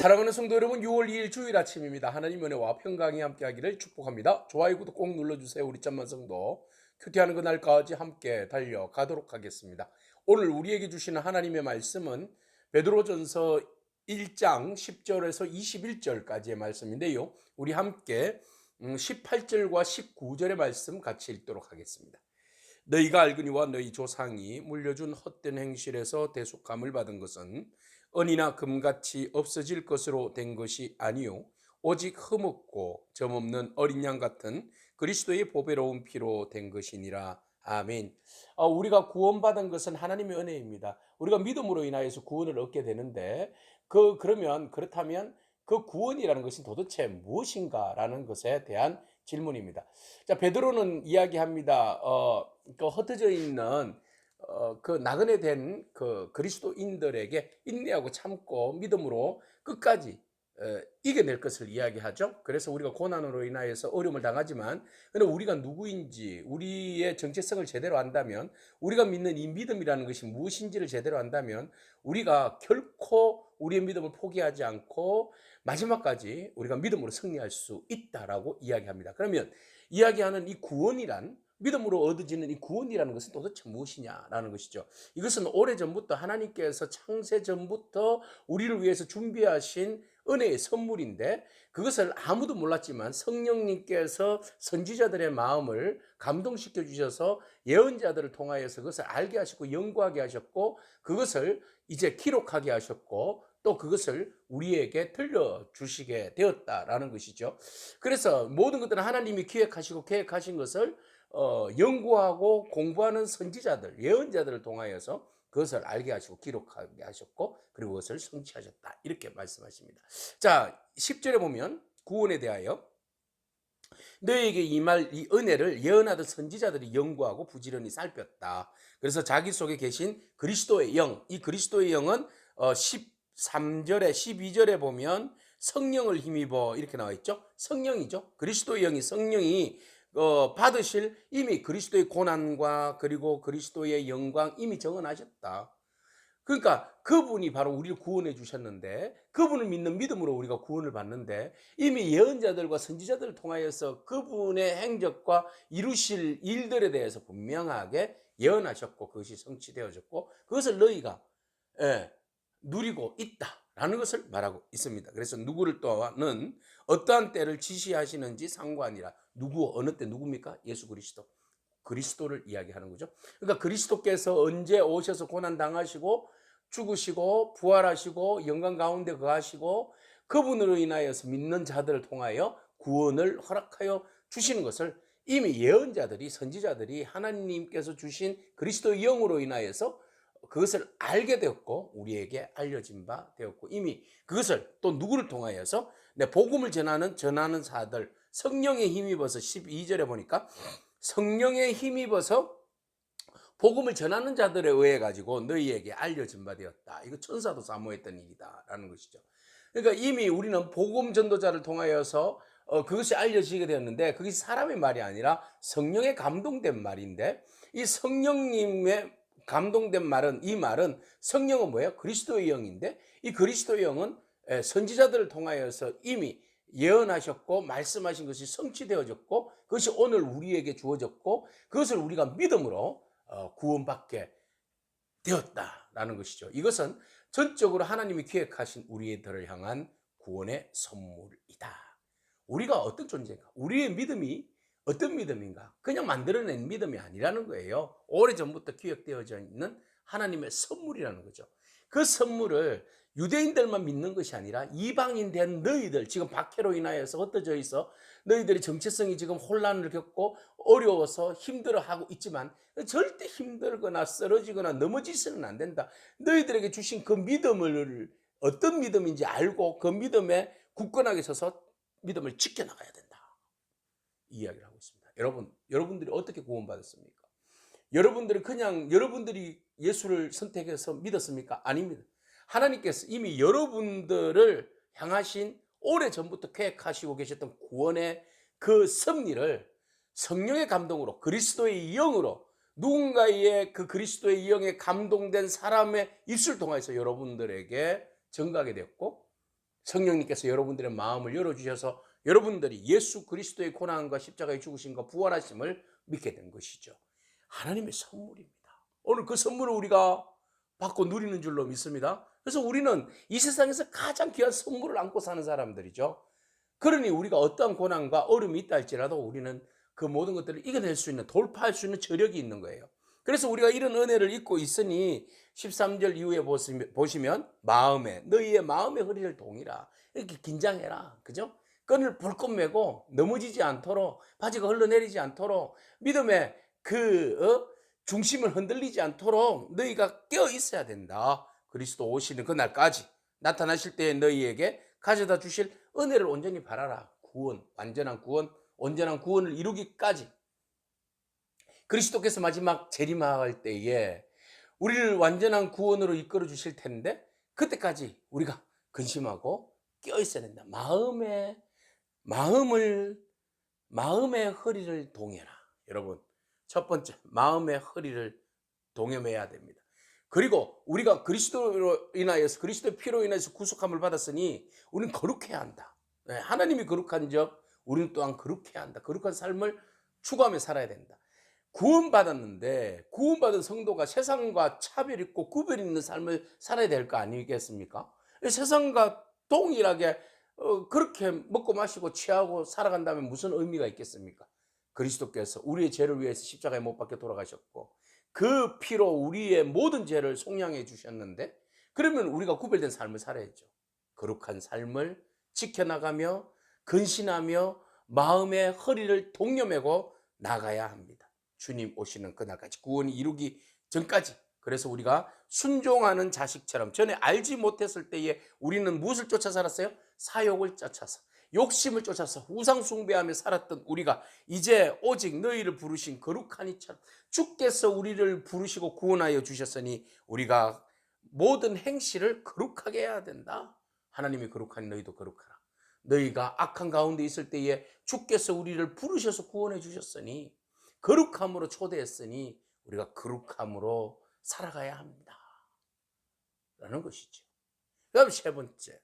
사랑하는 성도 여러분, 6월 2일 주일 아침입니다. 하나님 은혜와 평강이 함께하기를 축복합니다. 좋아요, 구독 꼭 눌러주세요. 우리 짬만 성도 큐티하는 그날까지 함께 달려가도록 하겠습니다. 오늘 우리에게 주시는 하나님의 말씀은 베드로전서 1장 10절에서 21절까지의 말씀인데요, 우리 함께 18절과 19절의 말씀 같이 읽도록 하겠습니다. 너희가 알거니와 너희 조상이 물려준 헛된 행실에서 대속함을 받은 것은 은이나 금같이 없어질 것으로 된 것이 아니요 오직 흠없고 점없는 어린 양 같은 그리스도의 보배로운 피로 된 것이니라. 아멘. 우리가 구원받은 것은 하나님의 은혜입니다. 우리가 믿음으로 인하여서 구원을 얻게 되는데 그렇다면 그 구원이라는 것이 도대체 무엇인가라는 것에 대한 질문입니다. 자, 베드로는 이야기합니다. 그 흩어져 있는 그 나그네 된 그 그리스도인들에게 인내하고 참고 믿음으로 끝까지 이겨낼 것을 이야기하죠. 그래서 우리가 고난으로 인하여서 어려움을 당하지만, 근데 우리가 누구인지, 우리의 정체성을 제대로 안다면, 우리가 믿는 이 믿음이라는 것이 무엇인지를 제대로 안다면 우리가 결코 우리의 믿음을 포기하지 않고 마지막까지 우리가 믿음으로 승리할 수 있다라고 이야기합니다. 그러면 이야기하는 이 구원이란, 믿음으로 얻어지는 이 구원이라는 것은 도대체 무엇이냐라는 것이죠. 이것은 오래전부터 하나님께서 창세 전부터 우리를 위해서 준비하신 은혜의 선물인데, 그것을 아무도 몰랐지만 성령님께서 선지자들의 마음을 감동시켜 주셔서 예언자들을 통하여서 그것을 알게 하셨고 연구하게 하셨고, 그것을 이제 기록하게 하셨고, 또 그것을 우리에게 들려주시게 되었다라는 것이죠. 그래서 모든 것들은 하나님이 기획하시고 계획하신 것을 연구하고 공부하는 선지자들, 예언자들을 통하여서 그것을 알게 하시고 기록하게 하셨고, 그리고 그것을 성취하셨다, 이렇게 말씀하십니다. 자, 10절에 보면 구원에 대하여 너에게 이 은혜를 예언하던 선지자들이 연구하고 부지런히 살폈다. 그래서 자기 속에 계신 그리스도의 영, 이 그리스도의 영은 13절에 12절에 보면 성령을 힘입어 이렇게 나와 있죠. 성령이죠. 그리스도의 영이, 성령이 받으실 이미 그리스도의 고난과 그리고 그리스도의 영광 이미 정언하셨다. 그러니까 그분이 바로 우리를 구원해 주셨는데, 그분을 믿는 믿음으로 우리가 구원을 받는데, 이미 예언자들과 선지자들을 통하여서 그분의 행적과 이루실 일들에 대해서 분명하게 예언하셨고 그것이 성취되어졌고, 그것을 너희가 누리고 있다라는 것을 말하고 있습니다. 그래서 누구를 또는 어떠한 때를 지시하시는지 상관이라. 누구, 어느 때 누굽니까? 예수 그리스도. 그리스도를 이야기하는 거죠. 그러니까 그리스도께서 언제 오셔서 고난 당하시고 죽으시고 부활하시고 영광 가운데 거하시고 그분으로 인하여서 믿는 자들을 통하여 구원을 허락하여 주시는 것을 이미 예언자들이, 선지자들이 하나님께서 주신 그리스도의 영으로 인하여서 그것을 알게 되었고 우리에게 알려진 바 되었고, 이미 그것을 또 누구를 통하여서 복음을 전하는 사들, 성령에 힘입어서 12절에 보니까 성령에 힘입어서 복음을 전하는 자들에 의해 가지고 너희에게 알려진 바 되었다. 이거 천사도 사모했던 일이다라는 것이죠. 그러니까 이미 우리는 복음 전도자를 통하여서 그것이 알려지게 되었는데, 그것이 사람의 말이 아니라 성령에 감동된 말인데, 이 성령님의 감동된 말은, 이 말은 성령은 뭐예요? 그리스도의 영인데, 이 그리스도의 영은 선지자들을 통하여서 이미 예언하셨고 말씀하신 것이 성취되어졌고, 그것이 오늘 우리에게 주어졌고, 그것을 우리가 믿음으로 구원받게 되었다라는 것이죠. 이것은 전적으로 하나님이 기획하신 우리들을 향한 구원의 선물이다. 우리가 어떤 존재인가? 우리의 믿음이 어떤 믿음인가? 그냥 만들어낸 믿음이 아니라는 거예요. 오래전부터 기획되어져 있는 하나님의 선물이라는 거죠. 그 선물을 유대인들만 믿는 것이 아니라 이방인 된 너희들, 지금 박해로 인하여서 흩어져 있어 너희들의 정체성이 지금 혼란을 겪고 어려워서 힘들어하고 있지만 절대 힘들거나 쓰러지거나 넘어지서는 안 된다. 너희들에게 주신 그 믿음을 어떤 믿음인지 알고 그 믿음에 굳건하게 서서 믿음을 지켜나가야 된다, 이 이야기를 하고 있습니다. 여러분들이 어떻게 구원받았습니까? 여러분들은 그냥 여러분들이 예수를 선택해서 믿었습니까? 아닙니다. 하나님께서 이미 여러분들을 향하신 오래전부터 계획하시고 계셨던 구원의 그 섭리를 성령의 감동으로, 그리스도의 영으로, 누군가의 그 그리스도의 영에 감동된 사람의 입술 통해서 여러분들에게 전가하게 되었고, 성령님께서 여러분들의 마음을 열어주셔서 여러분들이 예수 그리스도의 고난과 십자가의 죽으심과 부활하심을 믿게 된 것이죠. 하나님의 선물입니다. 오늘 그 선물을 우리가 받고 누리는 줄로 믿습니다. 그래서 우리는 이 세상에서 가장 귀한 선물을 안고 사는 사람들이죠. 그러니 우리가 어떠한 고난과 어려움이 있다 할지라도 우리는 그 모든 것들을 이겨낼 수 있는, 돌파할 수 있는 저력이 있는 거예요. 그래서 우리가 이런 은혜를 입고 있으니 13절 이후에 보시면 너희의 마음의 허리를 동이라, 이렇게 긴장해라, 그죠? 끈을 불끈 매고 넘어지지 않도록, 바지가 흘러내리지 않도록, 믿음의 중심을 흔들리지 않도록 너희가 깨어 있어야 된다. 그리스도 오시는 그날까지, 나타나실 때에 너희에게 가져다 주실 은혜를 온전히 바라라. 구원, 완전한 구원, 온전한 구원을 이루기까지. 그리스도께서 마지막 재림할 때에 우리를 완전한 구원으로 이끌어 주실 텐데, 그때까지 우리가 근심하고 깨어 있어야 된다. 마음의 허리를 동여라. 여러분, 첫 번째, 마음의 허리를 동여매야 됩니다. 그리고 우리가 그리스도로 인하여서, 그리스도의 피로 인해서 구속함을 받았으니 우리는 거룩해야 한다. 하나님이 거룩한 적 우리는 또한 거룩해야 한다. 거룩한 삶을 추구하며 살아야 된다. 구원받았는데 구원받은 성도가 세상과 차별 있고 구별 있는 삶을 살아야 될 거 아니겠습니까? 세상과 동일하게 그렇게 먹고 마시고 취하고 살아간다면 무슨 의미가 있겠습니까? 그리스도께서 우리의 죄를 위해서 십자가에 못 박혀 돌아가셨고 그 피로 우리의 모든 죄를 속량해 주셨는데, 그러면 우리가 구별된 삶을 살아야죠. 거룩한 삶을 지켜나가며 근신하며 마음의 허리를 동여매고 나가야 합니다. 주님 오시는 그날까지, 구원이 이루기 전까지. 그래서 우리가 순종하는 자식처럼, 전에 알지 못했을 때에 우리는 무엇을 쫓아 살았어요? 사욕을 쫓아서, 욕심을 쫓아서 우상 숭배하며 살았던 우리가 이제 오직 너희를 부르신 거룩한 이처럼 주께서 우리를 부르시고 구원하여 주셨으니 우리가 모든 행실을 거룩하게 해야 된다. 하나님이 거룩하니 너희도 거룩하라. 너희가 악한 가운데 있을 때에 주께서 우리를 부르셔서 구원해 주셨으니, 거룩함으로 초대했으니 우리가 거룩함으로 살아가야 합니다 라는 것이죠. 그 다음 세 번째,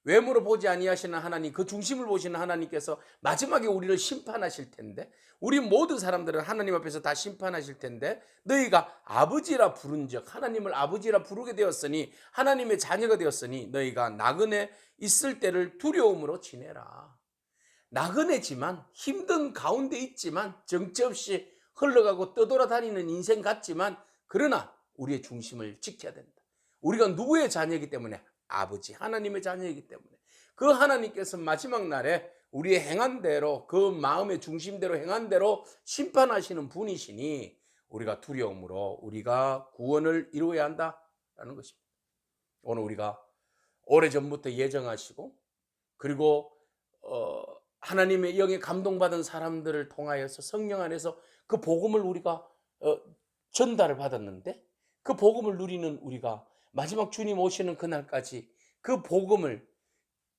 외모로 보지 아니하시는 하나님, 그 중심을 보시는 하나님께서 마지막에 우리를 심판하실 텐데, 우리 모든 사람들은 하나님 앞에서 다 심판하실 텐데, 너희가 아버지라 부른 적, 하나님을 아버지라 부르게 되었으니, 하나님의 자녀가 되었으니 너희가 나그네 있을 때를 두려움으로 지내라. 나그네지만, 힘든 가운데 있지만, 정처 없이 흘러가고 떠돌아다니는 인생 같지만, 그러나 우리의 중심을 지켜야 된다. 우리가 누구의 자녀이기 때문에? 아버지 하나님의 자녀이기 때문에 그 하나님께서 마지막 날에 우리의 행한 대로, 그 마음의 중심대로 행한 대로 심판하시는 분이시니 우리가 두려움으로 우리가 구원을 이루어야 한다라는 것입니다. 오늘 우리가 오래전부터 예정하시고, 그리고 하나님의 영에 감동받은 사람들을 통하여서 성령 안에서 그 복음을 우리가 전달을 받았는데, 그 복음을 누리는 우리가 마지막 주님 오시는 그날까지 그 복음을,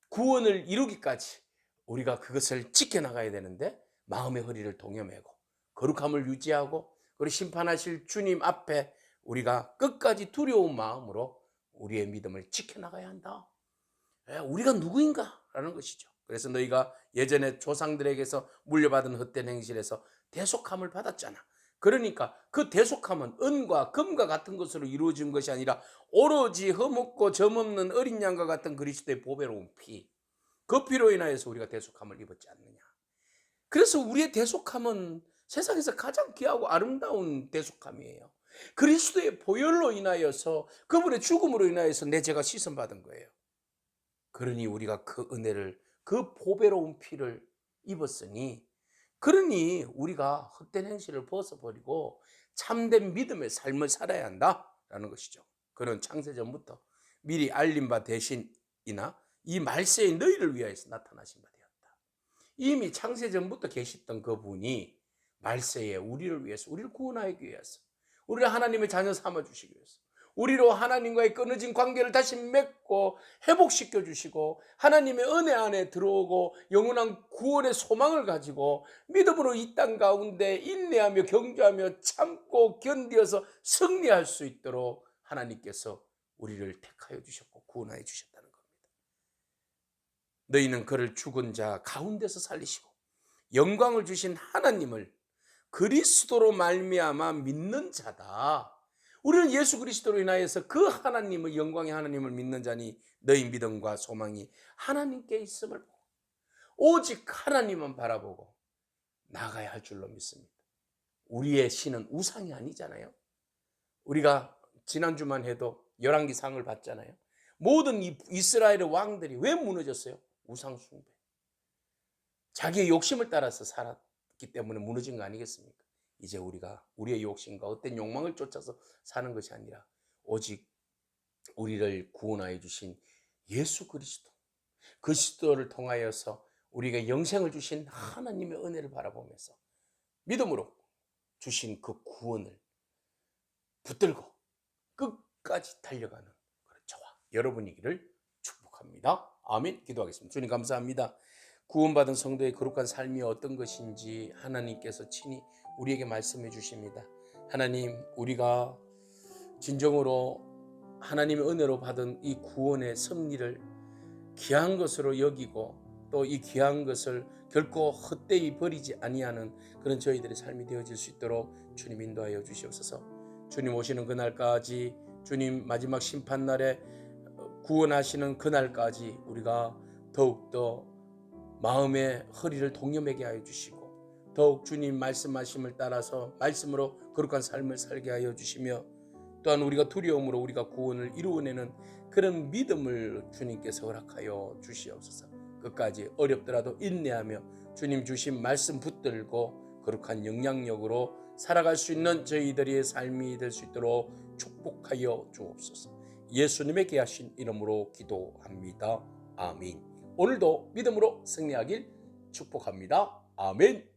구원을 이루기까지 우리가 그것을 지켜나가야 되는데, 마음의 허리를 동여매고 거룩함을 유지하고, 그리고 심판하실 주님 앞에 우리가 끝까지 두려운 마음으로 우리의 믿음을 지켜나가야 한다. 우리가 누구인가라는 것이죠. 그래서 너희가 예전에 조상들에게서 물려받은 헛된 행실에서 대속함을 받았잖아. 그러니까 그 대속함은 은과 금과 같은 것으로 이루어진 것이 아니라 오로지 흠없고 점없는 어린 양과 같은 그리스도의 보배로운 피, 그 피로 인하여서 우리가 대속함을 입었지 않느냐. 그래서 우리의 대속함은 세상에서 가장 귀하고 아름다운 대속함이에요. 그리스도의 보혈로 인하여서, 그분의 죽음으로 인하여서 내 죄가 씻음받은 거예요. 그러니 우리가 그 은혜를, 그 보배로운 피를 입었으니, 그러니 우리가 헛된 행실을 벗어버리고 참된 믿음의 삶을 살아야 한다라는 것이죠. 그는 창세전부터 미리 알린 바 대신이나 이 말세의 너희를 위하여서 나타나신 바 되었다. 이미 창세전부터 계셨던 그분이 말세에 우리를 위해서, 우리를 구원하기 위해서, 우리를 하나님의 자녀 삼아주시기 위해서, 우리로 하나님과의 끊어진 관계를 다시 맺고 회복시켜 주시고, 하나님의 은혜 안에 들어오고 영원한 구원의 소망을 가지고 믿음으로 이 땅 가운데 인내하며 경주하며 참고 견디어서 승리할 수 있도록 하나님께서 우리를 택하여 주셨고 구원하여 주셨다는 겁니다. 너희는 그를 죽은 자 가운데서 살리시고 영광을 주신 하나님을 그리스도로 말미암아 믿는 자다. 우리는 예수 그리스도로 인하여서 그 하나님의 영광의 하나님을 믿는 자니 너희 믿음과 소망이 하나님께 있음을 보고 오직 하나님만 바라보고 나가야 할 줄로 믿습니다. 우리의 신은 우상이 아니잖아요. 우리가 지난주만 해도 열왕기상을 봤잖아요. 모든 이스라엘의 왕들이 왜 무너졌어요? 우상 숭배. 자기의 욕심을 따라서 살았기 때문에 무너진 거 아니겠습니까? 이제 우리가 우리의 욕심과 어떤 욕망을 쫓아서 사는 것이 아니라 오직 우리를 구원하여 주신 예수 그리스도를 통하여서 우리에게 영생을 주신 하나님의 은혜를 바라보면서 믿음으로 주신 그 구원을 붙들고 끝까지 달려가는 그런 저와 여러분이기를 축복합니다. 아멘. 기도하겠습니다. 주님 감사합니다. 구원받은 성도의 거룩한 삶이 어떤 것인지 하나님께서 친히 우리에게 말씀해 주십니다. 하나님, 우리가 진정으로 하나님의 은혜로 받은 이 구원의 승리를 귀한 것으로 여기고 또 이 귀한 것을 결코 헛되이 버리지 아니하는 그런 저희들의 삶이 되어질 수 있도록 주님 인도하여 주시옵소서. 주님 오시는 그날까지, 주님 마지막 심판날에 구원하시는 그날까지 우리가 더욱더 마음의 허리를 동여매게 하여 주시고 더욱 주님 말씀하심을 따라서 말씀으로 거룩한 삶을 살게 하여 주시며 또한 우리가 두려움으로 우리가 구원을 이루어내는 그런 믿음을 주님께서 허락하여 주시옵소서. 끝까지 어렵더라도 인내하며 주님 주신 말씀 붙들고 거룩한 영향력으로 살아갈 수 있는 저희들의 삶이 될 수 있도록 축복하여 주옵소서. 예수님의 귀하신 이름으로 기도합니다. 아멘. 오늘도 믿음으로 승리하길 축복합니다. 아멘.